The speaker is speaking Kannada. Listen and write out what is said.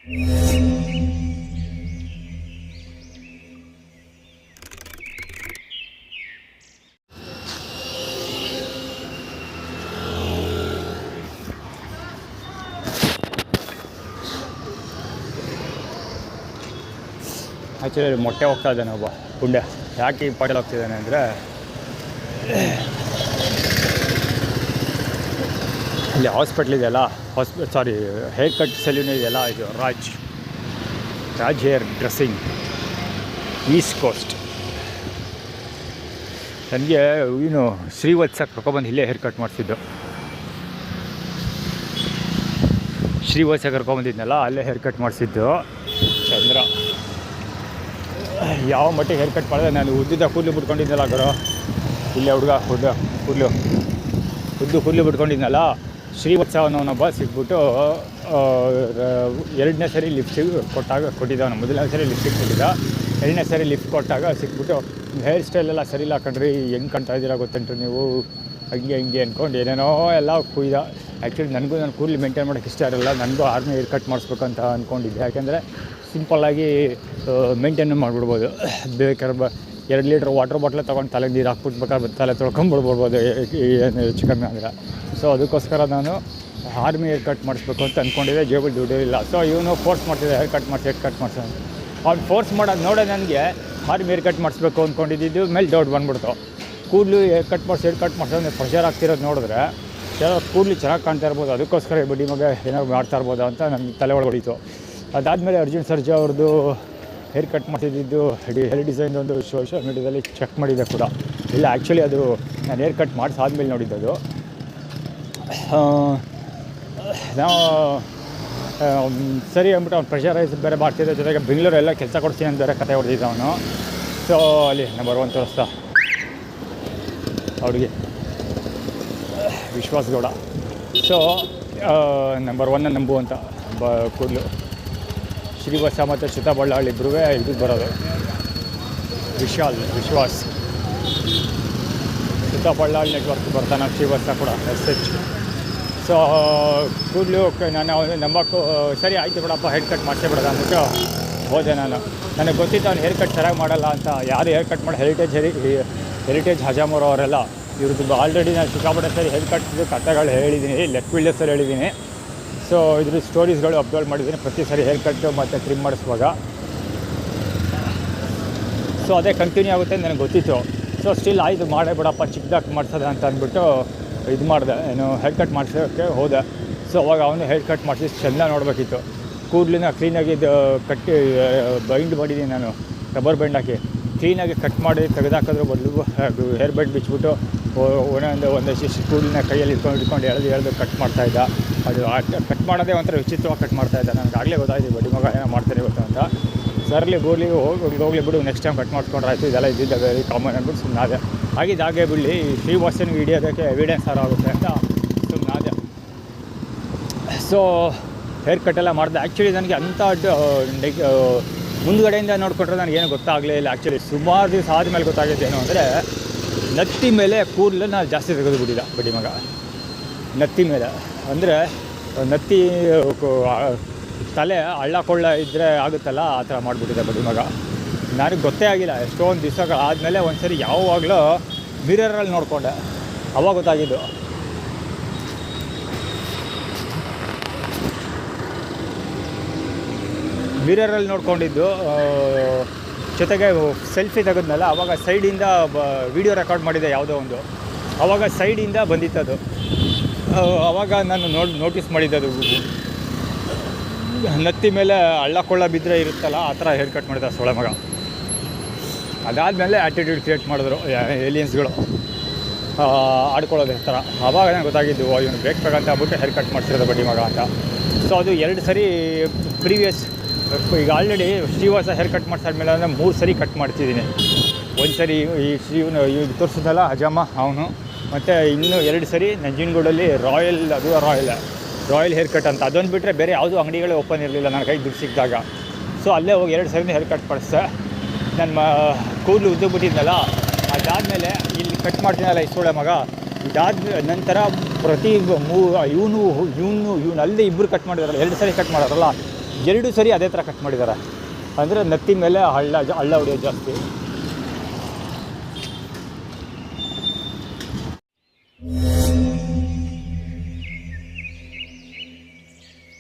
ಆ್ಯಕ್ಚುಲಿ ಮೊಟ್ಟೆ ಹೋಗ್ತಾ ಇದ್ದಾನೆ ಒಬ್ಬ ಪುಂಡ್ಯ. ಯಾಕೆ ಇಂಪಾರ್ಟೆಂಟ್ ಹೋಗ್ತಿದ್ದಾನೆ ಅಂದರೆ ಇಲ್ಲಿ ಹಾಸ್ಪಿಟ್ಲ್ ಇದೆಯಲ್ಲ, ಹೇರ್ ಕಟ್ ಸೆಲ್ಯೂನ್ ಇದೆಯಲ್ಲ, ಇದು Raj hair dressing east coast. ನನಗೆ ಏನು ಶ್ರೀವತ್ಸಕ್ಕೆ ಕರ್ಕೊಬಂದು ಇಲ್ಲೇ ಹೇರ್ ಕಟ್ ಮಾಡಿಸಿದ್ದು. ಶ್ರೀವತ್ಸ ಕರ್ಕೊಬಂದಿದ್ನಲ್ಲ, ಅಲ್ಲೇ ಹೇರ್ ಕಟ್ ಮಾಡಿಸಿದ್ದು ಚಂದ್ರ. ಯಾವ ಮಟ್ಟಿಗೆ ಹೇರ್ ಕಟ್ ಮಾಡಿದೆ, ನಾನು ಉದ್ದಿದ್ದ ಕೂದಲು ಬಿಟ್ಕೊಂಡಿದ್ನಲ್ಲ ಗುರು, ಇಲ್ಲೇ ಹುಡುಗ ಕೂದಲು ಬಿಟ್ಕೊಂಡಿದ್ನಲ್ಲ, ಶ್ರೀವತ್ಸ ಅನ್ನೋನೊಬ್ಬ ಸಿಕ್ಬಿಟ್ಟು ಎರಡನೇ ಸರಿ ಲಿಫ್ಟಿಗೆ ಕೊಟ್ಟಿದ್ದ. ಮೊದಲನೇ ಸರಿ ಲಿಫ್ಟಿಗೆ ಕೊಟ್ಟಿದ್ದ, ಎರಡನೇ ಸರಿ ಲಿಫ್ಟ್ ಕೊಟ್ಟಾಗ ಸಿಕ್ಬಿಟ್ಟು ಹೇರ್ ಸ್ಟೈಲೆಲ್ಲ ಸರಿ ಇಲ್ಲ ಕಣ್ರಿ, ಹೆಂಗೆ ಕಾಣ್ತಾ ಇದ್ದೀರಾ ಗೊತ್ತೇನ್ರಿ ನೀವು, ಹಂಗೆ ಅಂದ್ಕೊಂಡು ಏನೇನೋ ಎಲ್ಲ ಕುಯ್ದ. ಆ್ಯಕ್ಚುಲಿ ನನಗೂ ನನ್ನ ಕೂದಲು ಮೇಂಟೈನ್ ಮಾಡೋಕ್ಕೆ ಇಷ್ಟ ಇರಲ್ಲ, ನನಗೂ ಆರ್ಮಿ ಹೇರ್ ಕಟ್ ಮಾಡಿಸ್ಬೇಕಂತ ಅಂದ್ಕೊಂಡಿದ್ದೆ. ಯಾಕೆಂದರೆ ಸಿಂಪಲ್ಲಾಗಿ ಮೇಂಟೈನ್ ಮಾಡಿಬಿಡ್ಬೋದು. ಬೇಕಾದ್ರೆ 2 ಲೀಟ್ರ್ ವಾಟರ್ ಬಾಟ್ಲೆ ತೊಗೊಂಡು ತಲೆಗೆ ನೀರು ಹಾಕ್ಬಿಟ್ಬೇಕಾದ್ರೆ ತಲೆ ತೊಳ್ಕೊಂಬಿಡ್ಬೋದು ಏನು ಹೆಚ್ಚು ಕಮ್ಮಿ ಅಂದರೆ. ಸೊ ಅದಕ್ಕೋಸ್ಕರ ನಾನು ಆರ್ಮಿ ಹೇರ್ ಕಟ್ ಮಾಡಿಸ್ಬೇಕು ಅಂತ ಅಂದ್ಕೊಂಡಿದ್ದೆ. ಜೇಬಲ್ಲಿ ದುಡ್ಡು ಇಲ್ಲ. ಸೊ ಇವನು ಫೋರ್ಸ್ ಮಾಡ್ತಿದ್ದೆ ಹೇರ್ ಕಟ್ ಮಾಡಿಸಿ. ಅವ್ನು ಫೋರ್ಸ್ ಮಾಡೋದು ನೋಡೋ ನನಗೆ ಆರ್ಮಿ ಹೇರ್ ಕಟ್ ಮಾಡಿಸ್ಬೇಕು ಅಂದ್ಕೊಂಡಿದ್ದು ಮೇಲೆ ಡೌಟ್ ಬಂದ್ಬಿಡ್ತು. ಕೂದಲು ಹೇರ್ ಕಟ್ ಮಾಡಿಸೋದು ಪ್ರೆಷರ್ ಆಗ್ತಿರೋದು ನೋಡಿದ್ರೆ ಕೆಲವು ಕೂದಲು ಚೆನ್ನಾಗಿ ಕಾಣ್ತಾ ಇರ್ಬೋದು, ಅದಕ್ಕೋಸ್ಕರ ಬಡ್ಡಿ ಮಗ ಏನಾದ್ರು ಮಾಡ್ತಾ ಇರ್ಬೋದು ಅಂತ ನನಗೆ ತಲೆ ಒಳಗೆ ಹೊಡಿತು. ಅದಾದಮೇಲೆ ಅರ್ಜುನ್ ಸರ್ಜಾ ಅವ್ರದ್ದು ಹೇರ್ ಕಟ್ ಮಾಡಿಸಿದ್ದು ಹೇರ್ ಡಿಸೈನ್ ಒಂದು ಸೋಷಿಯಲ್ ಮೀಡ್ಯಾದಲ್ಲಿ ಚೆಕ್ ಮಾಡಿದ್ದೆ ಕೂಡ. ಇಲ್ಲ ಆ್ಯಕ್ಚುಲಿ ಅದು ನಾನು ಹೇರ್ ಕಟ್ ಮಾಡಿಸಾದ್ಮೇಲೆ ನೋಡಿದ್ದದು. ನಾವು ಸರಿ ಅಂದ್ಬಿಟ್ಟು ಅವ್ನು ಪ್ರೆಷರೈಸ್ ಬೇರೆ ಮಾಡ್ತಿದ್ದ, ಜೊತೆಗೆ ಬೆಂಗಳೂರೆಲ್ಲ ಕೆಲಸ ಕೊಡ್ತೀನಿ ಅಂತ ಬೇರೆ ಕತೆ ಹೊಡೆದಿದ್ದ ಅವನು. ಸೊ ಅಲ್ಲಿ ನಂಬರ್ 1 ತೋರಿಸ್ತಾ ಅವ್ರಿಗೆ ವಿಶ್ವಾಸ್ ಗೌಡ. ಸೊ ನಂಬರ್ 1 ನಂಬು ಅಂತ ಕೂದಲು. ಶ್ರೀವತ್ಸ ಮತ್ತು ಶ್ರುತಾ ಬಳ್ಳಾಳಿ ಇಬ್ಬರೂ ಇದಕ್ಕೆ ಬರೋದು. ವಿಶ್ವಾಸ್ ಶ್ರುತಾ ಬಳ್ಳಾಳಿ ನೆಟ್ವರ್ಕ್ ಬರ್ತಾನೆ, ಶ್ರೀವತ್ಸ ಕೂಡ SH. ಸೊ ಕೂದಲು ನಾನು ನಂಬಕ್ಕೂ ಸರಿ ಆಯಿತು ಬಿಡಪ್ಪ, ಹೇರ್ ಕಟ್ ಮಾಡಿಸೇ ಬಿಡೋದು ಅಂದ್ಬಿಟ್ಟು ಹೋದೆ ನಾನು. ನನಗೆ ಗೊತ್ತಿತ್ತು ಅವ್ನು ಹೇರ್ ಕಟ್ ಚೆನ್ನಾಗಿ ಮಾಡಲ್ಲ ಅಂತ. ಯಾರು ಹೇರ್ ಕಟ್ ಮಾಡಿ ಹೆರಿಟೇಜ್ ಹಜಾಮೂರ್ ಅವರೆಲ್ಲ ಇವ್ರದ್ದು ಆಲ್ರೆಡಿ ನಾನು ಸಿಕ್ಕಾಪಟ್ಟೆ ಸರಿ ಹೇರ್ ಕಟ್ದು ಕಥೆಗಳು ಹೇಳಿದ್ದೀನಿ, ಲೆಫ್ಟ್ ವೀಲ್ಡರ್ಸಲ್ಲಿ ಹೇಳಿದ್ದೀನಿ. ಸೊ ಇದ್ರ ಸ್ಟೋರೀಸ್ಗಳು ಅಪ್ಲೋಡ್ ಮಾಡಿದ್ದೀನಿ ಪ್ರತಿ ಸರಿ ಹೇರ್ ಕಟ್ಟು ಮತ್ತು ಟ್ರಿಮ್ ಮಾಡಿಸುವಾಗ. ಸೊ ಅದೇ ಕಂಟಿನ್ಯೂ ಆಗುತ್ತೆ ನನಗೆ ಗೊತ್ತಿತ್ತು. ಸೊ ಸ್ಟಿಲ್ ಆಯಿತು ಮಾಡೇ ಬಿಡಪ್ಪ, ಚಿಕ್ಕದಾಗಿ ಮಾಡ್ಸೋದ ಅಂತ ಅಂದ್ಬಿಟ್ಟು ಇದು ಮಾಡಿದೆ, ಏನು ಹೇರ್ ಕಟ್ ಮಾಡಿಸೋಕ್ಕೆ ಹೋದೆ. ಸೊ ಅವಾಗ ಅವನು ಹೇರ್ ಕಟ್ ಮಾಡಿಸಿ ಚೆಂದ ನೋಡಬೇಕಿತ್ತು. ಕೂದಲನ್ನ ಕ್ಲೀನಾಗಿ ಕಟ್ಟಿ ಬೈಂಡ್ ಮಾಡಿದ್ದೀನಿ ನಾನು, ರಬ್ಬರ್ ಬ್ಯಾಂಡ್ ಹಾಕಿ ಕ್ಲೀನಾಗಿ ಕಟ್ ಮಾಡಿ ತೆಗೆದಾಕಿದ್ರು ಬದಲು ಹೇರ್ ಬ್ಯಾಂಡ್ ಬಿಚ್ಚಿಬಿಟ್ಟು ಒಂದಷ್ಟು ಕೂದಲನ್ನ ಕೈಯಲ್ಲಿ ಇಟ್ಕೊಂಡು ಎಳೆದು ಕಟ್ ಮಾಡ್ತಾಯಿದ್ದ. ಅದು ಕಟ್ ಮಾಡೋದೇ ಒಂಥರ ವಿಚಿತ್ರವಾಗಿ ಕಟ್ ಮಾಡ್ತಾಯಿದ್ದ. ನನಗೆ ಆಗಲೇ ಗೊತ್ತಾಯ್ತು ಬಡ್ಡಿ ಮಗ ಏನೋ ಮಾಡ್ತಾನೆ ಗೊತ್ತಾ ಅಂತ. ಸರ್ಲಿ ಹೋಗಲಿ ಬಿಡು, ನೆಕ್ಸ್ಟ್ ಟೈಮ್ ಕಟ್ ಮಾಡ್ಕೊಂಡ್ರೆ ಆಯಿತು, ಇದೆಲ್ಲ ಇದ್ದಿದ್ದ ವೆರಿ ಕಾಮನ್ ಅಂದ್ಬಿಟ್ಟು ಸುಮ್ಮನಾದೆ. ಹಾಗೆ ಬಿಡಲಿ, ಶ್ರೀವಾಸನಿಗೆ ಹಿಡಿಯೋದಕ್ಕೆ ಎವಿಡೆನ್ಸ್ ಆಗುತ್ತೆ ಅಂತ ಸುಮ್ಮನಾದೆ. ಸೊ ಹೇರ್ ಕಟ್ಟೆಲ್ಲ ಮಾಡಿದೆ. ಆ್ಯಕ್ಚುಲಿ ನನಗೆ ಅಂಥ ಮುಂದುಗಡೆಯಿಂದ ನೋಡಿಕೊಂಡ್ರೆ ನನಗೇನು ಗೊತ್ತಾಗಲೇ ಇಲ್ಲ. ಆ್ಯಕ್ಚುಲಿ ಸುಮಾರು ದಿವಸ ಆದಮೇಲೆ ಗೊತ್ತಾಗಿದ್ದೇನು ಅಂದರೆ, ನತ್ತಿ ಮೇಲೆ ಕೂದಲನ್ನು ಜಾಸ್ತಿ ತೆಗೆದುಬಿಟ್ಟಿದ್ದ ಬಡ್ಡಿ ಮಗ. ನತ್ತಿ ಮೇಲೆ ಅಂದರೆ ನತ್ತಿ ತಲೆ ಹಳ್ಳ ಕೊಳ್ಳ ಇದ್ದರೆ ಆಗುತ್ತಲ್ಲ, ಆ ಥರ ಮಾಡಿಬಿಟ್ಟಿದ್ದೆ ಬಡ್ಡಿ ಮಗ. ನನಗೆ ಗೊತ್ತೇ ಆಗಿಲ್ಲ. ಎಷ್ಟೊಂದು ದಿವಸಗಳು ಆದಮೇಲೆ ಒಂದು ಸರಿ ಯಾವಾಗಲೂ ಮಿರರಲ್ಲಿ ನೋಡಿಕೊಂಡೆ, ಅವಾಗ ಗೊತ್ತಾಗಿದ್ದು. ಮಿರರಲ್ಲಿ ನೋಡ್ಕೊಂಡಿದ್ದು, ಜೊತೆಗೆ ಸೆಲ್ಫಿ ತೆಗೆದ್ನಲ್ಲ, ಆವಾಗ ಸೈಡಿಂದ ವೀಡಿಯೋ ರೆಕಾರ್ಡ್ ಮಾಡಿದೆ ಯಾವುದೋ ಒಂದು, ಆವಾಗ ಸೈಡಿಂದ ಬಂದಿತ್ತದು. ಆವಾಗ ನಾನು ನೋಟಿಸ್ ಮಾಡಿದ್ದದು, ನತ್ತಿ ಮೇಲೆ ಹಳ್ಳ ಕೊಳ್ಳ ಬಿದ್ದರೆ ಇರುತ್ತಲ್ಲ, ಆ ಥರ ಹೇರ್ ಕಟ್ ಮಾಡಿದ ಸೊಳೆ ಮಗ. ಅದಾದಮೇಲೆ ಆ್ಯಟಿಟ್ಯೂಡ್ ಕ್ರಿಯೇಟ್ ಮಾಡಿದ್ರು ಏಲಿಯನ್ಸ್ಗಳು, ಆಡ್ಕೊಳ್ಳೋದು ಥರ. ಆವಾಗ ನನಗೆ ಗೊತ್ತಾಗಿದ್ದು, ಇವನು ಬೇಕಂತ ಆಗ್ಬಿಟ್ಟು ಹೇರ್ ಕಟ್ ಮಾಡ್ತಿರೋದು ಬಡ್ಡಿ ಮಗ ಅಂತ. ಸೊ ಅದು 2 ಸರಿ ಪ್ರೀವಿಯಸ್, ಈಗ ಆಲ್ರೆಡಿ ಶ್ರೀವಾಸ ಹೇರ್ ಕಟ್ ಮಾಡಿಸಾದ್ಮೇಲೆ ಅಂದರೆ 3 ಸರಿ ಕಟ್ ಮಾಡ್ತಿದ್ದೀನಿ. ಒಂದು ಸರಿ ಈ ಈಗ ತೋರಿಸಿದ್ನಲ್ಲ ಹಜಾಮ ಅವನು, ಮತ್ತು ಇನ್ನೂ 2 ಸರಿ ನಂಜನಗೂಡಲ್ಲಿ ರಾಯಲ್ ಹೇರ್ ಕಟ್ ಅಂತ. ಅದೊಂದು ಬಿಟ್ಟರೆ ಬೇರೆ ಯಾವುದೂ ಅಂಗಡಿಗಳೇ ಓಪನ್ ಇರಲಿಲ್ಲ ನನ್ನ ಕೈಗೆ ದುಡ್ಡು ಸಿಕ್ಕಿದಾಗ. ಸೊ ಅಲ್ಲೇ ಹೋಗಿ 2 ಸರಿ ಹೇರ್ ಕಟ್ ಮಾಡಿಸ್ದೆ. ನನ್ನ ಕೂದಲು ಉದ್ದಬಿಟ್ಟಿದ್ನಲ್ಲ, ಅದಾದಮೇಲೆ ಇಲ್ಲಿ ಕಟ್ ಮಾಡ್ತೀನಲ್ಲ ಈ ಸೋಳೆ ಮಗ, ಇದಾದ ನಂತರ ಪ್ರತಿ ಇವನು ಅಲ್ಲದೆ ಇಬ್ಬರು ಕಟ್ ಮಾಡಿದಾರಲ್ಲ, 2 ಸರಿ ಕಟ್ ಮಾಡೋರಲ್ಲ, 2 ಸರಿ ಅದೇ ಥರ ಕಟ್ ಮಾಡಿದ್ದಾರೆ. ಅಂದರೆ ನೆತ್ತಿ ಮೇಲೆ ಹಳ್ಳ ಹೊಡೆಯೋದು ಜಾಸ್ತಿ.